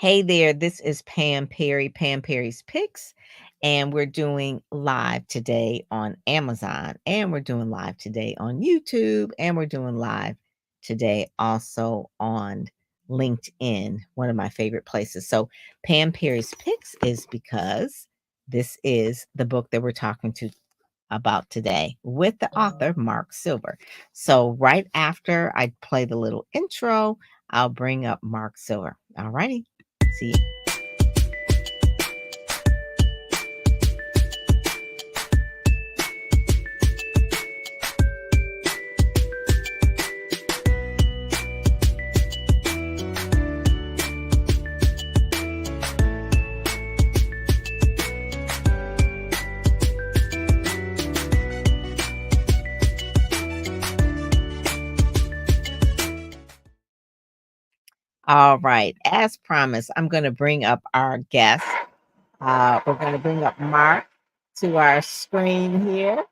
Hey there, this is Pam Perry, Pam Perry's Picks, and we're doing live today on Amazon, and we're doing live today on YouTube, and we're doing live today also on LinkedIn, one of my favorite places. So, Pam Perry's Picks is because this is the book that we're talking to about today with the author Mark Silver. So, right after I play the little intro, I'll bring up Mark Silver. All righty. See you. All right. As promised, I'm going to bring up our guest. We're going to bring up Mark to our screen here.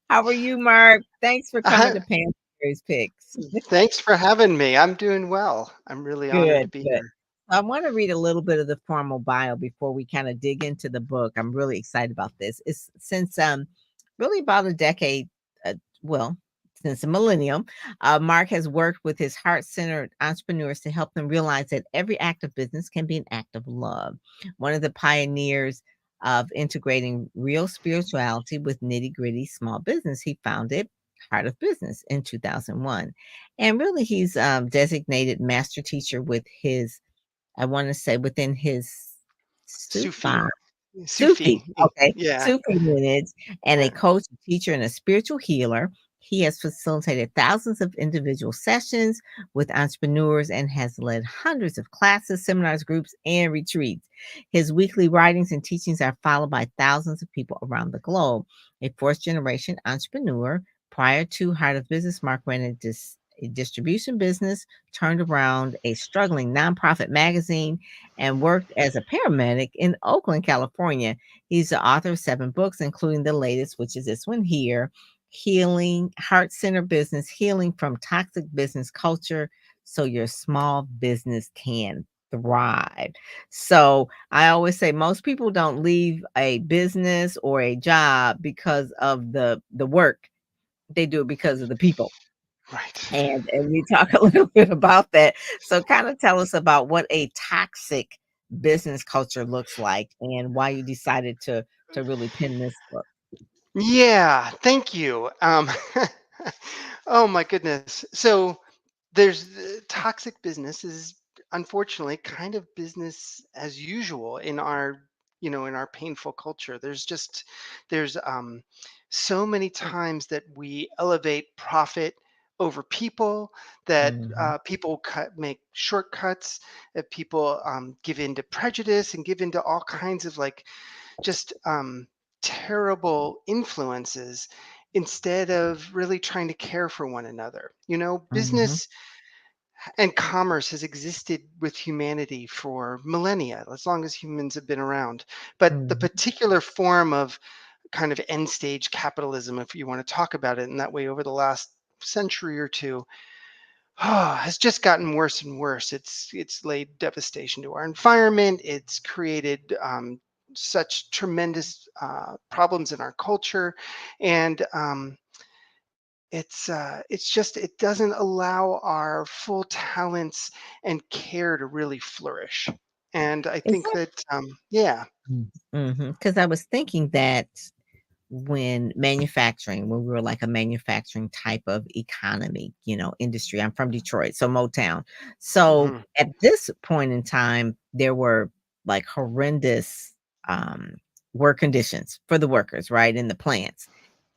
How are you, Mark? Thanks for coming Uh, to Panthers Picks. Thanks for having me. I'm doing well. I'm really honored to Good, be good. here. I want to read a little bit of the formal bio before we kind of dig into the book. I'm really excited about this. It's since really about a decade, well, since a millennium, Mark has worked with his heart-centered entrepreneurs to help them realize that every act of business can be an act of love. One of the pioneers of integrating real spirituality with nitty-gritty small business, he founded Heart of Business in 2001. And really, he's designated master teacher with his, I want to say, within his Sufi, Sufi. Sufi, Sufi. okay, Yeah. Sufi lineage, and a coach, a teacher, and a spiritual healer. He has facilitated thousands of individual sessions with entrepreneurs and has led hundreds of classes, seminars, groups, and retreats. His weekly writings and teachings are followed by thousands of people around the globe. A fourth generation entrepreneur, prior to Heart of Business, Mark ran a distribution business, turned around a struggling nonprofit magazine, and worked as a paramedic in Oakland, California. He's the author of 7 books, including the latest, which is this one here, Healing Heart Center Business, Healing from Toxic Business Culture so your small business can thrive. So I always say most people don't leave a business or a job because of the work. They do it because of the people. Right. And we talk a little bit about that. So kind of tell us about what a toxic business culture looks like and why you decided to really pen this book. Yeah. Thank you. Oh my goodness. So there's toxic business is unfortunately kind of business as usual in our in our painful culture. There's so many times that we elevate profit over people, that Mhm, people make shortcuts, that people give in to prejudice and give in to all kinds of like just terrible influences instead of really trying to care for one another. mhm, Business and commerce has existed with humanity for millennia, as long as humans have been around. But the mhm, particular form of kind of end stage capitalism, if you want to talk about it in that way, over the last century or two, has just gotten worse and worse. It's laid devastation to our environment. It's created such tremendous problems in our culture, and it's just it doesn't allow our full talents and care to really flourish. And I Is think that yeah. that because I was thinking that when we were like a manufacturing type of economy, industry. I'm from Detroit, so Motown. So Mhm. at this point in time, there were like horrendous um, work conditions for the workers, right, in the plants.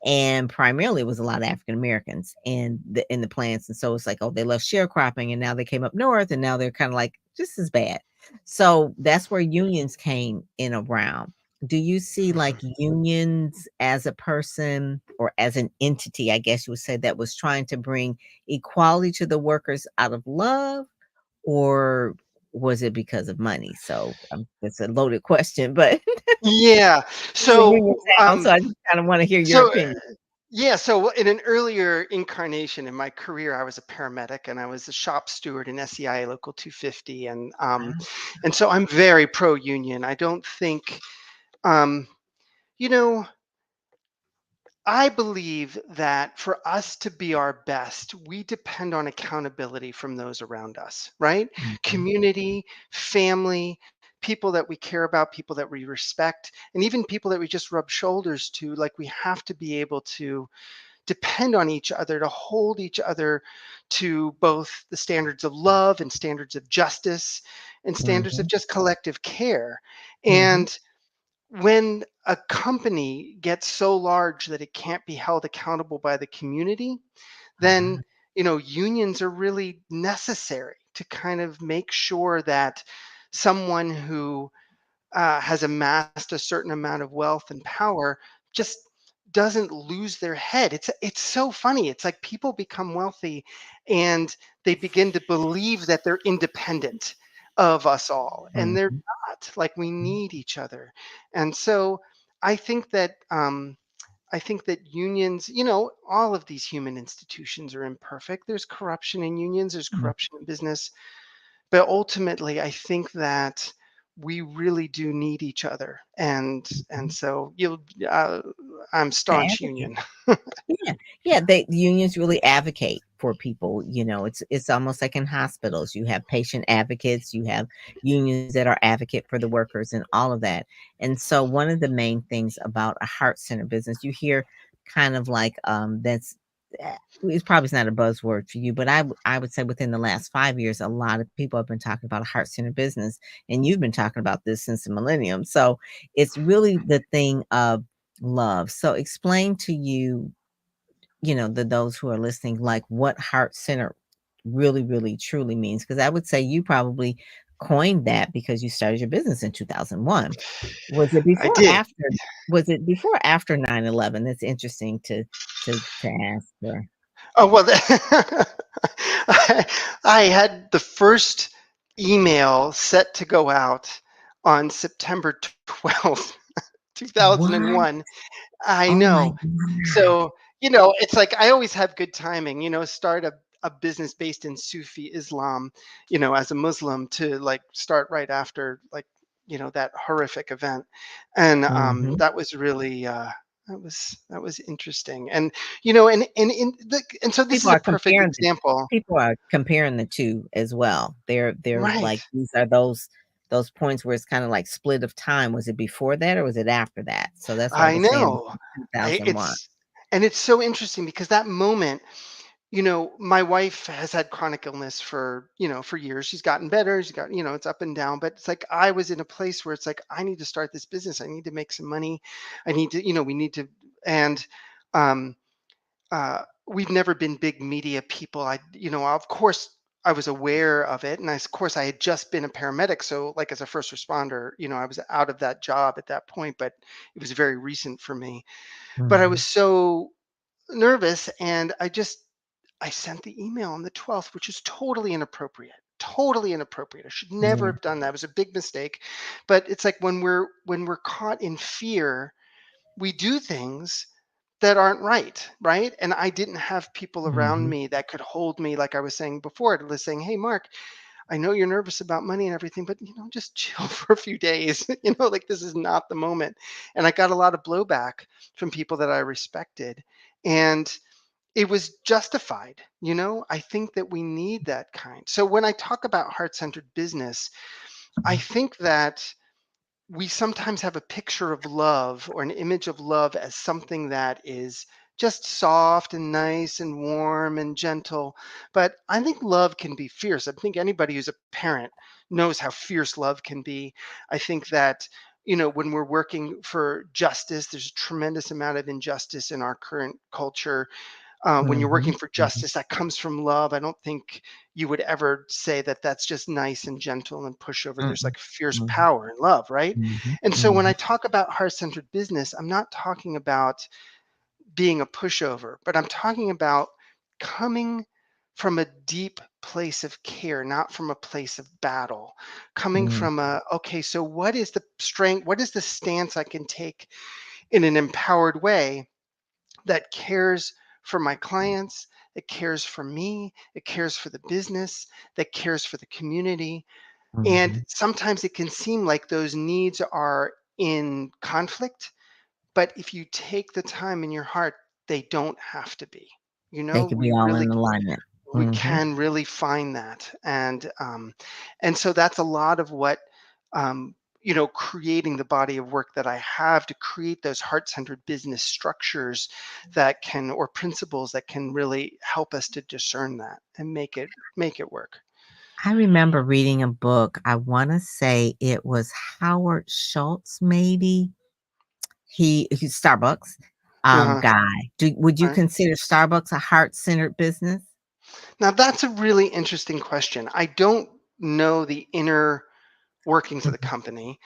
And primarily it was a lot of African Americans in the plants. And so it's like, oh, they left sharecropping and now they came up north and now they're kind of like just as bad. So that's where unions came in around. Do you see like Mhm. unions as a person or as an entity, I guess you would say, that was trying to bring equality to the workers out of love, or was it because of money? So it's a loaded question, but Yeah. it's a So union town, so um I just kind of want to hear your so opinion. Yeah, so in an earlier incarnation in my career, I was a paramedic and I was a shop steward in SEIA Local 250, and so I'm very pro union. I don't think, um, you know, I believe that for us to be our best, we depend on accountability from those around us, right? Mhm. Community, family, people that we care about, people that we respect, and even people that we just rub shoulders to. Like, we have to be able to depend on each other, to hold each other to both the standards of love and standards of justice and standards of Mhm. just collective care. Mhm. And when a company gets so large that it can't be held accountable by the community, then Uh-huh. unions are really necessary to kind of make sure that someone who has amassed a certain amount of wealth and power just doesn't lose their head. It's so funny. It's like people become wealthy and they begin to believe that they're independent of us all, and they're Mhm. not. Like, we need each other. And so I think that unions, all of these human institutions are imperfect. There's corruption in unions, there's Mhm. corruption in business, but ultimately I think that we really do need each other. And Mhm. so I'm To staunch advocate. union. Yeah, yeah, they unions really advocate for people, it's almost like in hospitals, you have patient advocates, you have unions that are advocate for the workers and all of that, and so one of the main things about a heart-centered business, you hear kind of like, that's it's probably not a buzzword for you, but I would say within the last 5 years, a lot of people have been talking about a heart-centered business, and you've been talking about this since the millennium, so it's really the thing of love. So explain to those who are listening, like what heart center really, really, truly means. Because I would say you probably coined that because you started your business in 2001. Was it I before or did. after? Was it before or after 9/11? That's interesting to ask. Or Oh, well, I, I had the first email set to go out on September 12th, what? 2001. I Oh my know. god! So, it's like I always have good timing, start a business based in Sufi Islam, as a Muslim, to like start right after, like, that horrific event. And Mhm. that was really that was interesting. And so this People is a are perfect comparing the example. people are comparing the 2 as well. They're Right. like, these are those points where it's kinda like split of time. Was it before that or was it after that? So that's why I I was saying know. 2001. It's so interesting because that moment, my wife has had chronic illness for years. She's gotten better. It's up and down, but it's like I was in a place where it's like, I need to start this business. I need to make some money. I need to, we need to, and um, we've never been big media people. Of course, I was aware of it, and of course, I had just been a paramedic. So, like, as a first responder, I was out of that job at that point, but it was very recent for me. But I was Mhm. so nervous, and I sent the email on the 12th, which is totally inappropriate. Totally inappropriate. I should never Yeah. have done that. It was a big mistake. But it's like when we're caught in fear, we do things that aren't right, right? And I didn't have people around Mhm. me that could hold me, like I was saying before, to saying, "Hey, Mark, I know you're nervous about money and everything, but just chill for a few days. Like, this is not the moment." And I got a lot of blowback from people that I respected. And it was justified. I think that we need that kind. So when I talk about heart-centered business, I think that we sometimes have a picture of love or an image of love as something that is just soft and nice and warm and gentle. But I think love can be fierce. I think anybody who's a parent knows how fierce love can be. I think that, when we're working for justice, there's a tremendous amount of injustice in our current culture. When you're working Mhm. for Mhm. justice, that comes from love. I don't think you would ever say that that's just nice and gentle and pushover. There's Mm-mm. like fierce Mhm. power in love, right? Mhm. And so when I Mhm. talk about heart-centered business, I'm not talking about being a pushover, but I'm talking about coming from a deep place of care, not from a place of battle. Coming Mhm. from okay, so what is the strength? What is the stance I can take in an empowered way that cares for my clients, that cares for me, it cares for the business, that cares for the community. And Mhm. sometimes it can seem like those needs are in conflict, but if you take the time in your heart, they don't have to be. You They know, could be all in alignment. we Mhm. can really find that, and so that's a lot of what, creating the body of work that I have to create those heart-centered business structures that can, or principles that can really help us to discern that and make it work. I remember reading a book, I wanna say it was Howard Schultz, maybe? He's Starbucks, Uh-huh. guy. Would you Right. consider Starbucks a heart-centered business? Now that's a really interesting question. I don't know the inner workings of the Mhm. company.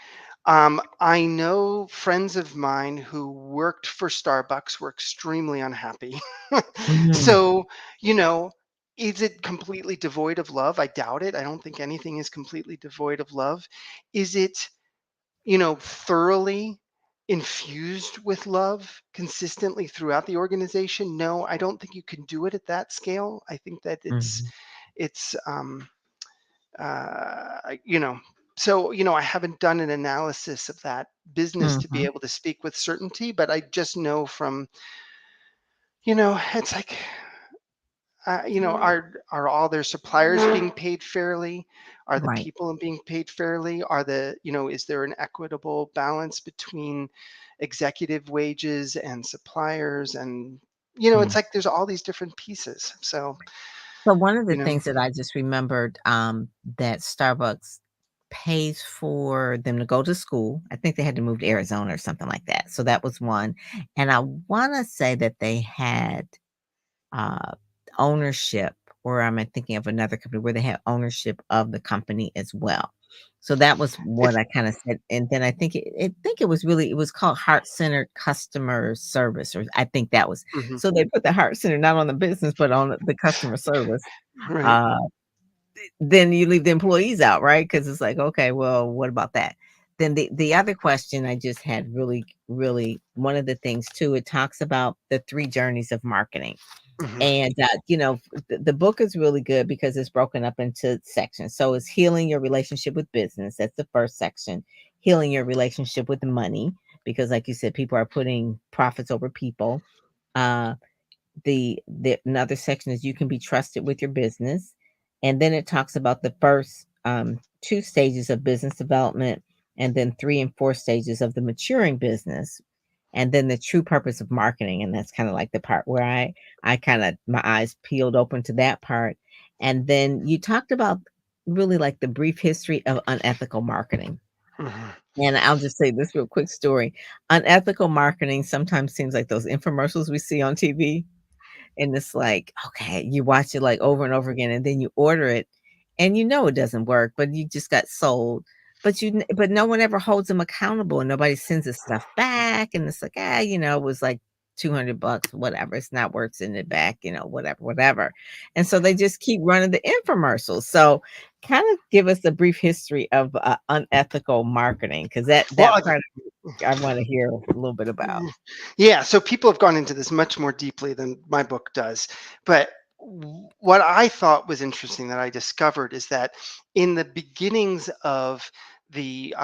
I know friends of mine who worked for Starbucks were extremely unhappy. Mhm. So, you know, is it completely devoid of love? I doubt it. I don't think anything is completely devoid of love. Is it, thoroughly infused with love consistently throughout the organization? No, I don't think you can do it at that scale. I think that Mhm. it's you know so I haven't done an analysis of that business to be Mhm. able to speak with certainty, but I just know from, it's like, are all their suppliers being paid fairly? Are the Right. people being paid fairly? Is there an equitable balance between executive wages and suppliers? And it's Mm. like there's all these different pieces. So, So one of the you know things that I just remembered, that Starbucks pays for them to go to school. I think they had to move to Arizona or something like that. So that was one. And I wanna say that they had uh, ownership, or am I thinking of another company where they had ownership of the company as well? So that was what if I kinda said, and then it was called heart-centered customer service, or I think that was, Mhm, so they put the heart center not on the business, but on the customer service. right. Uh, then you leave the employees out, right? Because it's like, okay, well, what about that? Then the other question I just had, really one of the things too, it talks about the 3 journeys of marketing. Mhm, And, the book is really good because it's broken up into sections. So it's healing your relationship with business. That's the first section. Healing your relationship with money, because like you said, people are putting profits over people. Uh, the another section is you can be trusted with your business. And then it talks about the first 2 stages of business development, and then 3 and 4 stages of the maturing business, and then the true purpose of marketing. And that's kind of like the part where I kind of, my eyes peeled open to that part. And then you talked about really like the brief history of unethical marketing. mhm. And I'll just say this real quick story. Unethical marketing sometimes seems like those infomercials we see on TV, and it's like, okay, you watch it like over and over again, and then you order it, and you know it doesn't work, but you just got sold. But no one ever holds them accountable, and nobody sends the stuff back. And it's like, it was like $200, whatever. It's not worth sending it back, whatever, whatever. And so they just keep running the infomercials. So kind of give us a brief history of unethical marketing, because Well, that part I want to hear a little bit about. yeah, so people have gone into this much more deeply than my book does. But what I thought was interesting that I discovered is that in the beginnings of the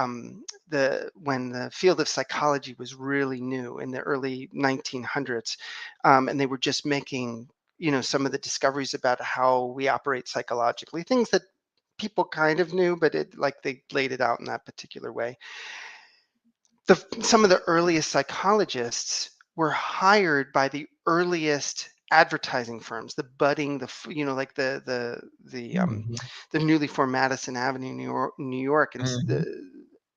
when the field of psychology was really new in the early 1900s, and they were just making, some of the discoveries about how we operate psychologically, things that people kind of knew, but it like they laid it out in that particular way. Some of the earliest psychologists were hired by the earliest advertising firms, the budding, like Mhm, the newly formed Madison Avenue, New York, mhm.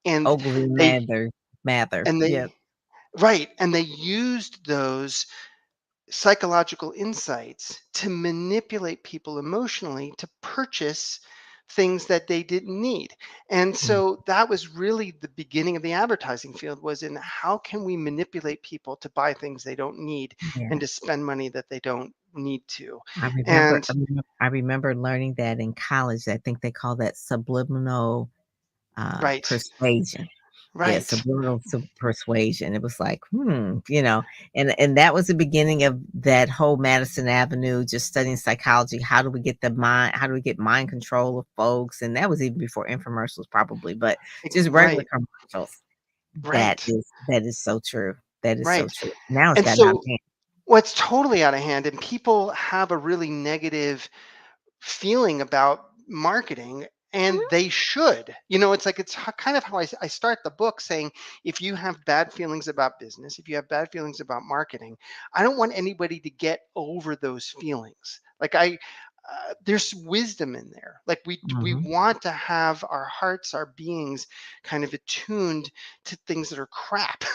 and Ogilvy they Mather, and yeah. they right, and they used those psychological insights to manipulate people emotionally to purchase things that they didn't need. And Mm, so that was really the beginning of the advertising field, was in how can we manipulate people to buy things they don't need and yeah. to spend money that they don't need to. I remember And I remem I remember learning that in college. I think they call that subliminal, right. persuasion. Yeah, Right. subliminal persuasion. It was like, and that was the beginning of that whole Madison Avenue, just studying psychology. How do we get mind control of folks? And that was even before infomercials probably, but just regular Right. commercials. Right. That is so true. That is so Right. true. Now it's And gotten out of so hand. what's totally out of hand, and people have a really negative feeling about marketing, and Mhm, they should. It's like kind of how I start the book saying, if you have bad feelings about business, if you have bad feelings about marketing, I don't want anybody to get over those feelings. Like there's wisdom in there. Like we mhm, want to have our hearts, our beings, kind of attuned to things that are crap, to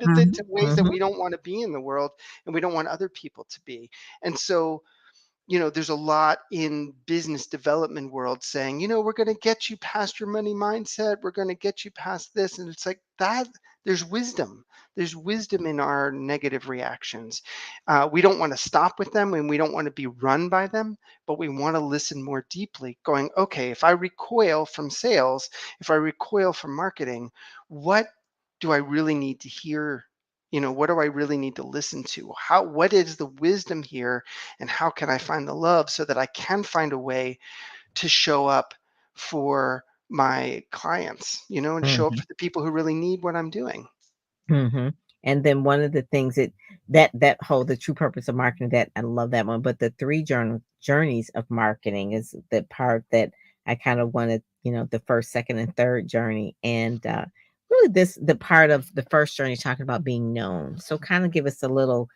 mhm, ways that mhm, we don't want to be in the world, and we don't want other people to be. And so there's a lot in business development world saying, we're going to get you past your money mindset. We're going to get you past this. And it's like that. There's wisdom. There's wisdom in our negative reactions. We don't want to stop with them, and we don't want to be run by them, but we want to listen more deeply, going, okay, if I recoil from sales, if I recoil from marketing, what do I really need to hear? What do I really need to listen to? What is the wisdom here, and how can I find the love so that I can find a way to show up for my clients, and show up mhm. for the people who really need what I'm doing. Mhm. And then one of the things that whole the true purpose of marketing, that I love that one, but the 3 journeys of marketing is the part that I kind of wanted, the first, second, and third journey. And really the part of the first journey talking about being known. So kind of give us a little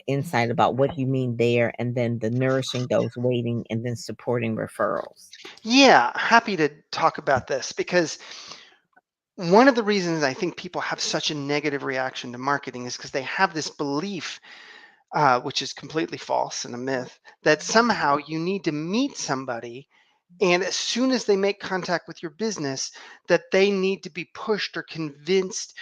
insight about what you mean there, and then the nourishing those waiting, and then supporting referrals. Yeah, happy to talk about this because one of the reasons I think people have such a negative reaction to marketing is because they have this belief, which is completely false and a myth, that somehow you need to meet somebody, and as soon as they make contact with your business, that they need to be pushed or convinced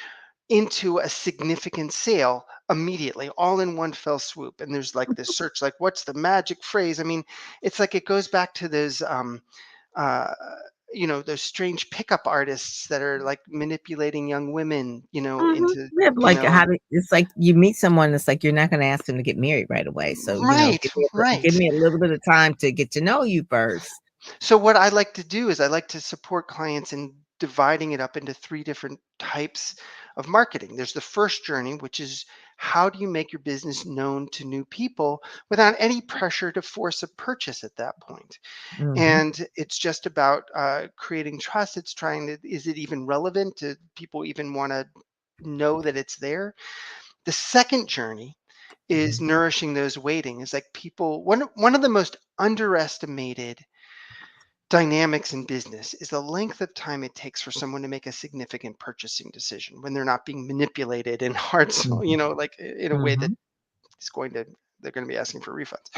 into a significant sale immediately, all in one fell swoop. And there's like this search, like, what's the magic phrase? I mean, it's like it goes back to those uh those strange pickup artists that are like manipulating young women, Mhm. into, Yeah, but, like, and it's like you meet someone, it's like you're not gonna ask them to get married right away, so, right, give right. me a little bit of time to get to know you first. So what I like to do is I like to support clients in dividing it up into three different types of marketing. There's the first journey, which is how do you make your business known to new people without any pressure to force a purchase at that point? Mhm, And it's just about creating trust. It's trying to, is it even relevant? Do people even want to know that it's there? The second journey is mhm, nourishing those waiting. Is like people, one of the most underestimated dynamics in business is the length of time it takes for someone to make a significant purchasing decision when they're not being manipulated and mhm, like in a way that mhm. is going to they're going to be asking for refunds.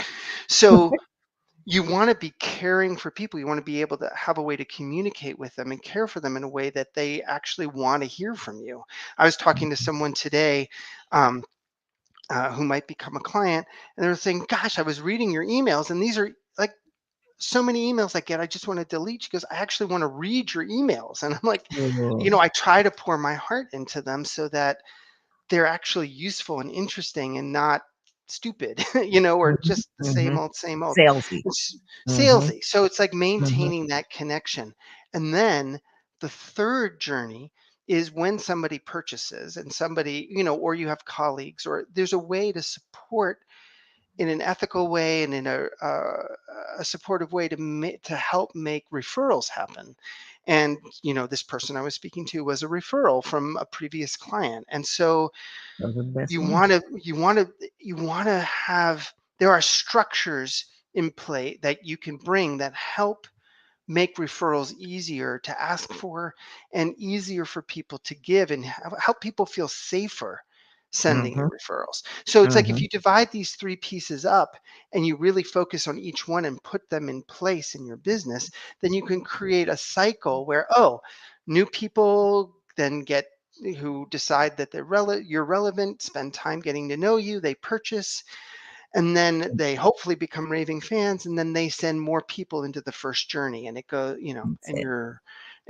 So you want to be caring for people. You want to be able to have a way to communicate with them and care for them in a way that they actually want to hear from you. I was talking to someone today, um, who might become a client, and they were saying, "Gosh, I was reading your emails, and these are like so many emails I get, I just want to delete." She goes, "I actually want to read your emails." And I'm like, Ooh. I try to pour my heart into them so that they're actually useful and interesting and not stupid, or Mhm, just the mhm. same old. Salesy. It's Mhm, salesy. So it's like mhm, maintaining that connection. And then the third journey is when somebody purchases and somebody, or you have colleagues, or there's a way to support in an ethical way and in a supportive way to help make referrals happen. And this person I was speaking to was a referral from a previous client, and so those are the best you ones. want to you want to you want to have there are structures in play that you can bring that help make referrals easier to ask for and easier for people to give, and help people feel safer sending you Mhm, referrals. So it's like if mhm. you divide these three pieces up and you really focus on each one and put them in place in your business, then you can create a cycle where, new people then get who decide that you're relevant, spend time getting to know you, they purchase, and then they hopefully become raving fans, and then they send more people into the first journey, and it goes, That's and it. you're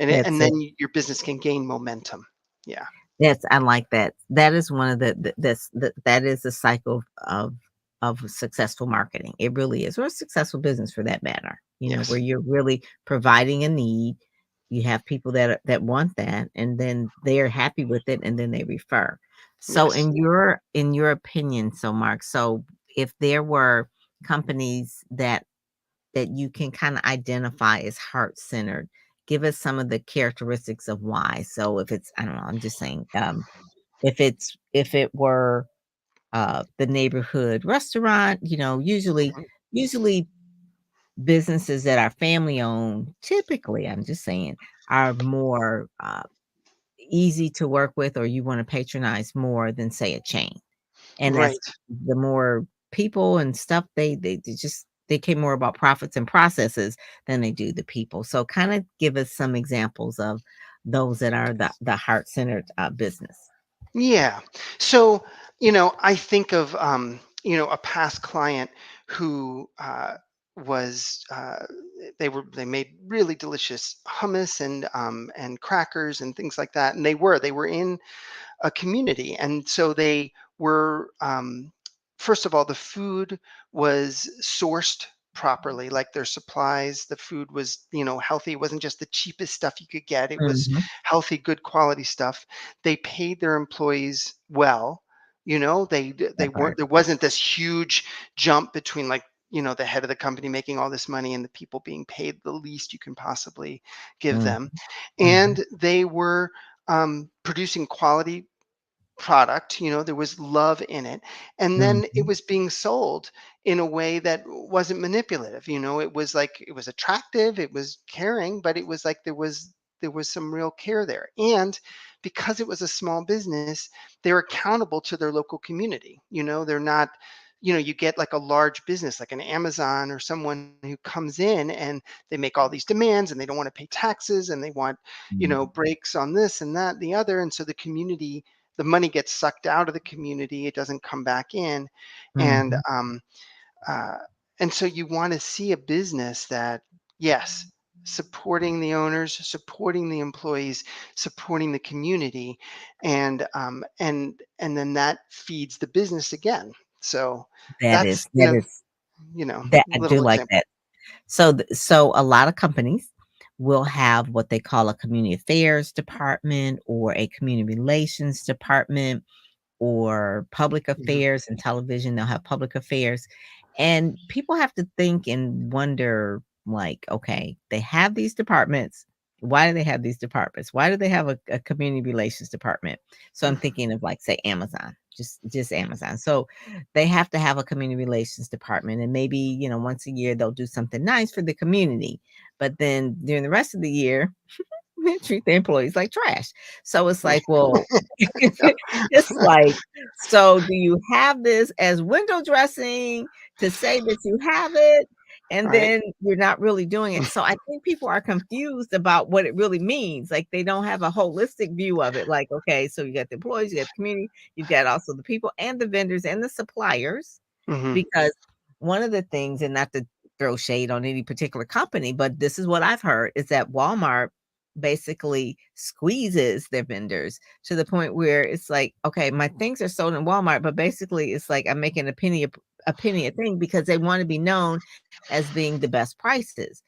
That's and it. then your business can gain momentum. Yeah. That's I like that. That is one of that is the cycle of successful marketing. It really is, or a successful business for that matter. Where Yes. you're really providing a need. You have people that want that, and then they're happy with it, and then they refer. So, Yes. in your opinion, so Mark, so if there were companies that you can kind of identify as heart centered, give us some of the characteristics of why. So, if it's I don't know, I'm just saying, if it were, the neighborhood restaurant, Mhm. usually businesses that are family owned, typically, I'm just saying, are more, easy to work with, or you wanna patronize more than, say, a chain. And that's Right. the more people and stuff, they care more about profits and processes than they do the people. So kinda give us some examples of those that are the heart-centered, business. Yeah. So, I think of, a past client who they made really delicious hummus and crackers and things like that. And they were in a community. And so they were, first of all, the food was sourced properly, like their supplies, the food was, healthy. It wasn't just the cheapest stuff you could get. It was Mhm. healthy, good quality stuff. They paid their employees well. They That weren't, part. there wasn't this huge jump between, like, the head of the company making all this money and the people being paid the least you can possibly give Mm, them. mhm, And they were producing quality product. There was love in it, and then it mhm, was being sold in a way that wasn't manipulative. It was like, it was attractive, it was caring, but it was like there was some real care there. And because it was a small business, they're accountable to their local community. They're not, you get like a large business like an Amazon or someone who comes in and they make all these demands and they don't want to pay taxes and they want, mm, breaks on this and that and the other. And so the money gets sucked out of the community, it doesn't come back in. And mhm. uh, and so you want to see a business that, yes, supporting the owners, supporting the employees, supporting the community, and then that feeds the business again. So That that's, is that is that I do little like example. that. So a lot of companies will have what they call a community affairs department or a community relations department or public Mhm. affairs and television, they'll have public affairs. And people have to think and wonder, like, okay, they have these departments. Why do they have these departments? Why do they have a community relations department? So I'm thinking of, like, say, Amazon, just Amazon. So they have to have a community relations department, and maybe, once a year they'll do something nice for the community. But then during the rest of the year, they treat their employees like trash. So it's like, well, it's like, so do you have this as window dressing to say that you have it, and Right. then you're not really doing it? So I think people are confused about what it really means. Like, they don't have a holistic view of it. Like, okay, so you got the employees, you got the community, you've got also the people and the vendors and the suppliers. Hmm. Because one of the things, and not to throw shade on any particular company, but this is what I've heard, is that Walmart basically squeezes their vendors to the point where it's like, okay, my things are sold in Walmart, but basically it's like I'm making a penny a thing because they want to be known as being the best prices.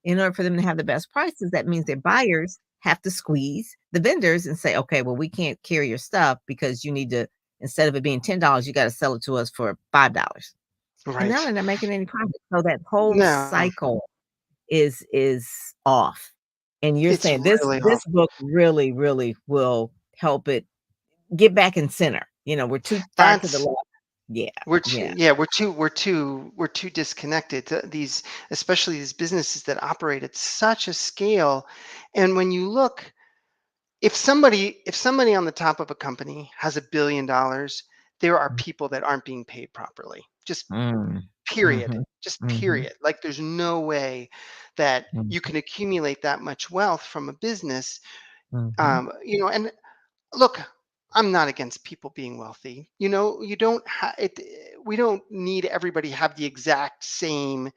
In order for them to have the best prices, that means their buyers have to squeeze the vendors and say, okay, well, we can't carry your stuff because you need to, instead of it being $10, you got to sell it to us for $5. And now Right. they're not making any profit. So that whole No, cycle is off. And you're it's saying this really this off. book really, really will help it get back in center. We're too far to the That's left. Yeah, yeah. we're too disconnected to these, especially these businesses that operate at such a scale. And when you look, if somebody on the top of a company has $1 billion, there are Mm, people that aren't being paid properly. Just mm, period. mhm, Just mhm, period. Like, there's no way that mm, you can accumulate that much wealth from a business. mhm, And look, I'm not against people being wealthy. You don't have it. We don't need everybody to have the exact same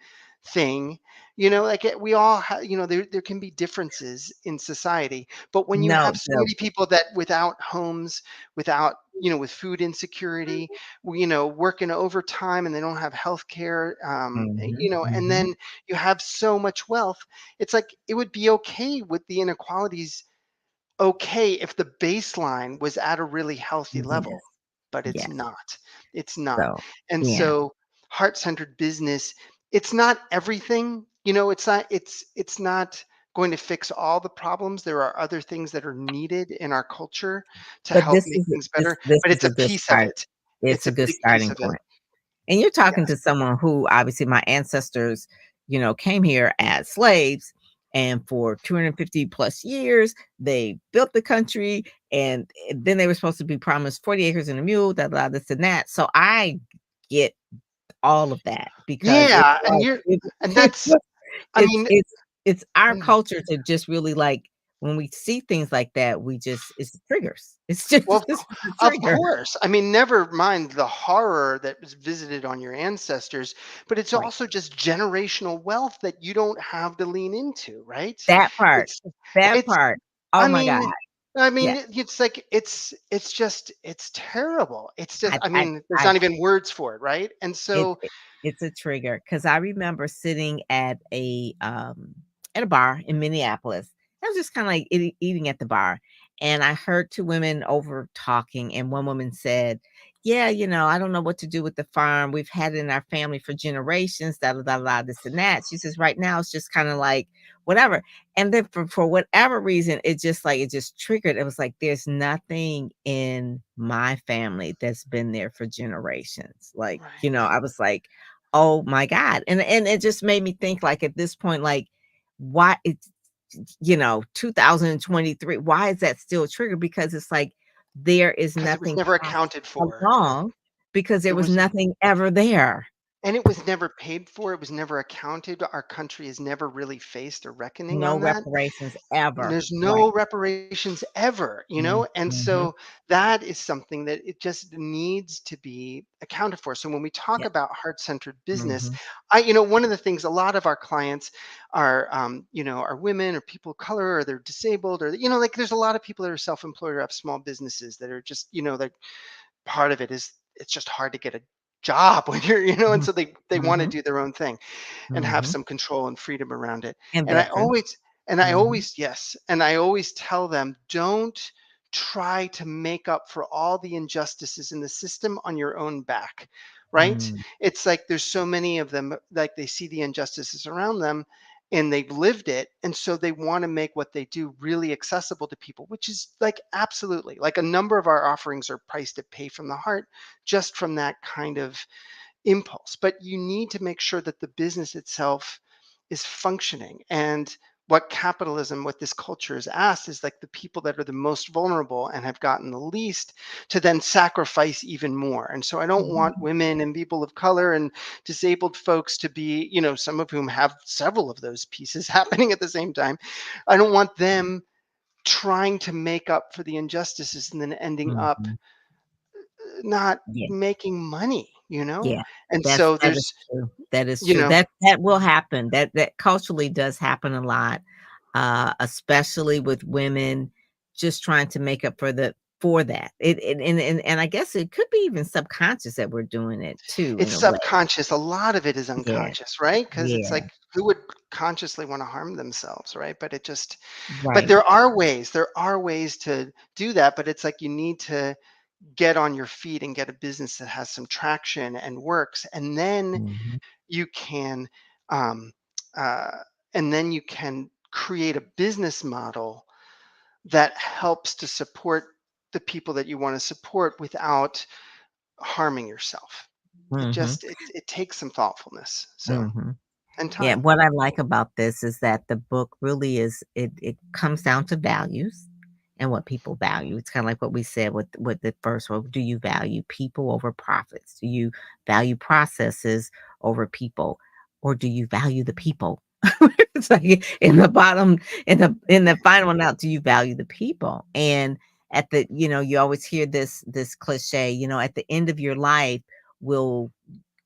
thing, you know, like we all have, you know, there can be differences in society, but when you No, have so the many people that without homes, without, you know, with food insecurity, you know, working overtime and they don't have health care, mhm, you know, and mhm. then you have so much wealth, it's like it would be okay with the inequalities, okay if the baseline was at a really healthy level, Yes, but it's yes. not. It's not. So, And yeah. so heart-centered business, it's not everything, you know, it's not going to fix all the problems. There are other things that are needed in our culture to But help this make is things this better, this but is it's a a good piece of start. it. It's It's a a good big piece starting of it. point. And you're talking Yes. to someone who obviously my ancestors, came here as slaves. And for 250 plus years, they built the country. And then they were supposed to be promised 40 acres and a mule, da, da, this and that. So I get all of that because it's Yeah, and like, you're and it's that's just, I mean, it's our mm, culture to just really like when we see things like that, we just, it's triggers. It's just, well, it's a of trigger. course. I mean, never mind the horror that was visited on your ancestors, but it's Right. also just generational wealth that you don't have to lean into, right? That part. It's That it's part. Oh I my god. mean Yeah. it's like it's just it's terrible. It's just I I mean, there's I not even words for it, right? And it so it it's a trigger because I remember sitting at a bar in Minneapolis. I was just kinda like eating at the bar, and I heard 2 women over talking, and one woman said, "Yeah, I don't know what to do with the farm. We've had it in our family for generations, da da da da, this and that." She says, "Right now, it's just kinda like whatever." And then for whatever reason, it just triggered. It was like, there's nothing in my family that's been there for generations. Like, right. I was like, "Oh my god." And it just made me think like at this point, like, why it's 2023, why is that still triggered? Because it's like there is Because it was nothing never passed accounted for. along because there It was was nothing ever there. And it was never paid for, it was never accounted. Our country has never really faced a reckoning No on that. reparations ever. There's Right. no reparations ever, you Mm, know? And mhm. so that is something that it just needs to be accounted for. So when we talk Yeah. about heart-centered business, Mhm. one of the things a lot of our clients are, are women or people of color or they're disabled or, like there's a lot of people that are self-employed or have small businesses that are just, like part of it is it's just hard to get a job when you're, and Mhm. so they want to Mhm. do their own thing and have Mhm. some control and freedom around it. And And I veterans. always Mhm. yes, and I always tell them, don't try to make up for all the injustices in the system on your own back, right? Mm. It's like there's so many of them, like they see the injustices around them and they've lived it. And so they want to make what they do really accessible to people, which is like absolutely like a number of our offerings are priced at pay from the heart just from that kind of impulse, but you need to make sure that the business itself is functioning. And what this culture has asked is like the people that are the most vulnerable and have gotten the least to then sacrifice even more. And so I don't want Mhm. women and people of color and disabled folks to be, some of whom have several of those pieces happening at the same time. I don't want them trying to make up for the injustices and then ending up Mhm. not Yeah. making money, Yeah. And That so that is there's, true. That is you true. know, That will happen. That culturally does happen a lot, especially with women just trying to make up for that. And I guess it could be even subconscious that we're doing it too in it's a way. subconscious. A lot of it is Yeah. unconscious, right? Because it's Yeah. like who would consciously want to harm themselves, right? But but Right. there are ways to do that, but it's like you need to get on your feet and get a business that has some traction and works, Mhm. you can, um, uh, and then you can create a business model that helps to support the people that you want to support without harming yourself. Mhm. It takes some thoughtfulness. So Mhm. and Yeah, time. what I like about this is that the book really is it comes down to values and what people value. It's kinda like what we said with the first one. Do you value people over profits? Do you value processes over people? Or do you value the people? It's like in the bottom in the final one out, do you value the people? And at you always hear this cliche, at the end of your life, will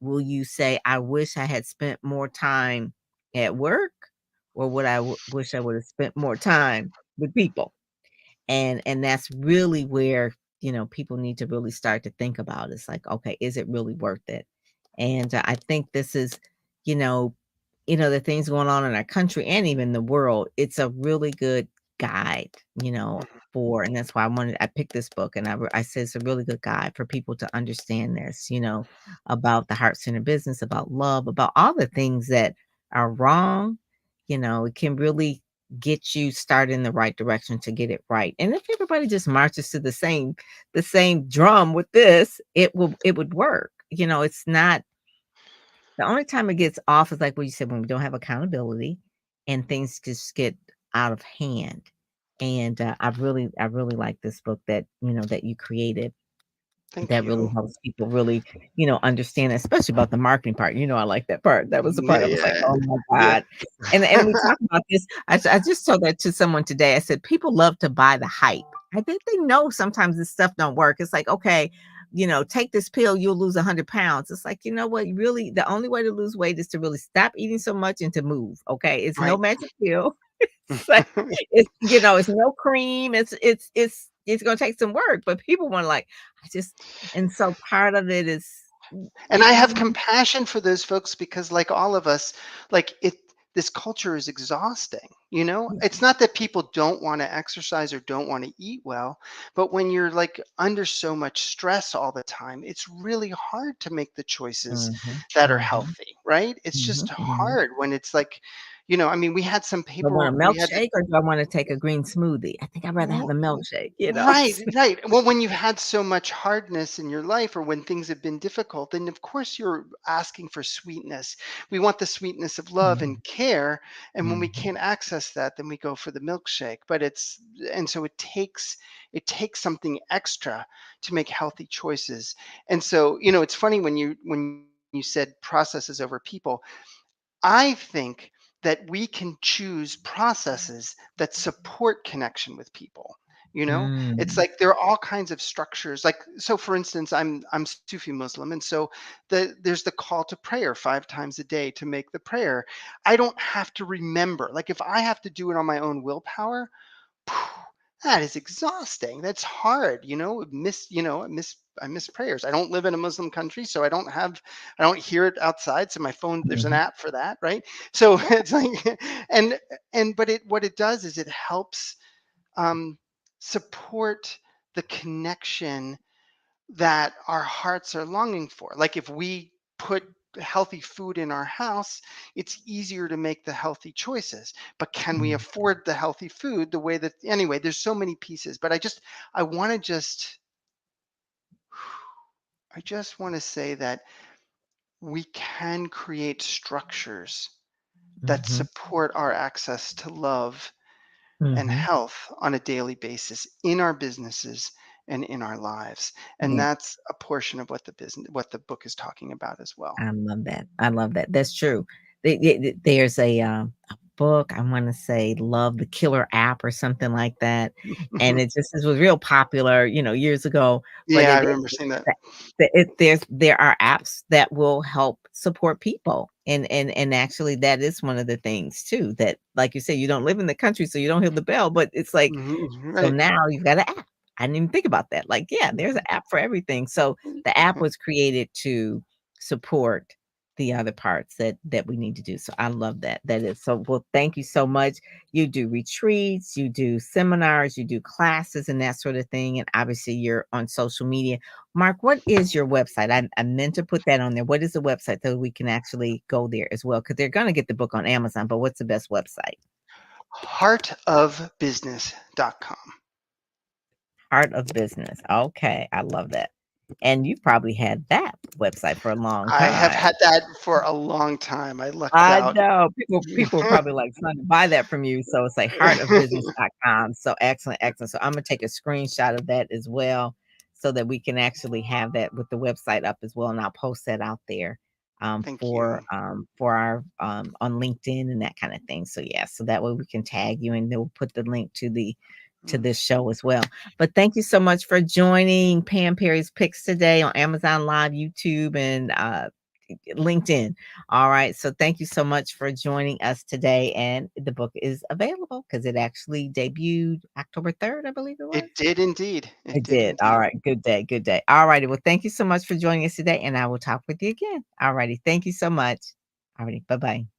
will you say, I wish I had spent more time at work, or would I wish I would have spent more time with people? And that's really where, people need to really start to think about. It's like, okay, is it really worth it? And I think this is, you know, the things going on in our country and even the world. It's a really good guide, Mhm. and that's why I picked this book, and I said it's a really good guide for people to understand this, about the heart centered business, about love, about all the things that are wrong. It can really get you started in the right direction to get it right. And if everybody just marches to the same drum with this, it would work. It's not the only time it gets off is like what you said, when we don't have accountability and things just get out of hand. And I really like this book that you created, Thank that really you. helps people really, understand, especially about the marketing part. I like that part. That was the Yeah, part I was like, yeah, "Oh my yeah. god." And we talk about this. I just told that to someone today. I said, "People love to buy the hype." I think they know sometimes this stuff don't work. It's like, "Okay, take this pill, you'll lose 100 pounds." It's like, you know what? Really, the only way to lose weight is to really stop eating so much and to move. Okay. It's no Right. magic pill. It's like, it's no cream. It's gonna take some work, but people want, like, I just and so part of it is, And I have mm, compassion for those folks because, like all of us, like this culture is exhausting. It's not that people don't want to exercise or don't want to eat well, but when you're like under so much stress all the time, it's really hard to make the choices mhm, that are mhm, healthy, right? It's just mhm, mhm. hard when it's like, I mean, we had some Do I want paperwork, a we had milkshake or do I wanna take a green smoothie? I think I'd rather have the milkshake. Right, right. Well, when you've had so much hardness in your life or when things have been difficult, then of course you're asking for sweetness. We want the sweetness of love and Mhm, care. And when we mhm, can't access that, then we go for the milkshake. And so it takes something extra to make healthy choices. And so, it's funny when you said processes over people. I think that we can choose processes that support connection with people. It's mm, like there are all kinds of structures. Like, so for instance, I'm Sufi Muslim, and so there's the call to prayer 5 times a day to make the prayer. I don't have to remember. Like, if I have to do it on my own willpower, that is exhausting. That's hard. I miss prayers. I don't live in a Muslim country, so I don't hear it outside. So my phone, there's an mhm, app for that, right? So yeah, it's like, and but what it does is it helps um, support the connection that our hearts are longing for. Like, if we put healthy food in our house, it's easier to make the healthy choices. But can we mm, afford the healthy food the way that, anyway, there's so many pieces. But I want to just want to say that we can create structures that mhm, support our access to love and mhm, health on a daily basis in our businesses and in our lives. And yeah. that's a portion of what the book is talking about as well. I love that. I love that. That's true. There's a book, I wanna say Love the Killer App or something like that, and it was real popular, years ago, but Yeah, I remember seeing that. there are apps that will help support people, and actually that is one of the things too, that, like you said, you don't live in the country, so you don't hear the bell, but it's like, Mhm, so right. now you've got an app. I didn't even think about that. Like, yeah, there's an app for everything. So the app was created to support the other parts that we need to do. So I love that. That is so well. Thank you so much. You do retreats, you do seminars, you do classes, and that sort of thing. And obviously, you're on social media. Mark, what is your website? I meant to put that on there. What is the website so we can actually go there as well? Because they're going to get the book on Amazon. But what's the best website? Heartofbusiness.com. Art of Business. Okay, I love that. And you probably had that website for a long I have time. had that for a long time. I lucked I out. know. People are probably, like, trying to buy that from you, so it's like heartofbusiness.com. So excellent, excellent. So Imma take a screenshot of that as well so that we can actually have that with the website up as well, and I'll post that out there, Thank you. for our, on LinkedIn and that kinda thing. So, yeah, so that way we can tag you, and then we'll put the link to Mm. this show as well. But thank you so much for joining Pam Perry's Picks today on Amazon Live, YouTube, and LinkedIn. All right. So thank you so much for joining us today. And the book is available because it actually debuted October 3rd, I believe it was. It did indeed. It It did did. All indeed. right. Good day. Good day. All righty. Well, thank you so much for joining us today. And I will talk with you again. All righty. Thank you so much. All righty. Bye bye.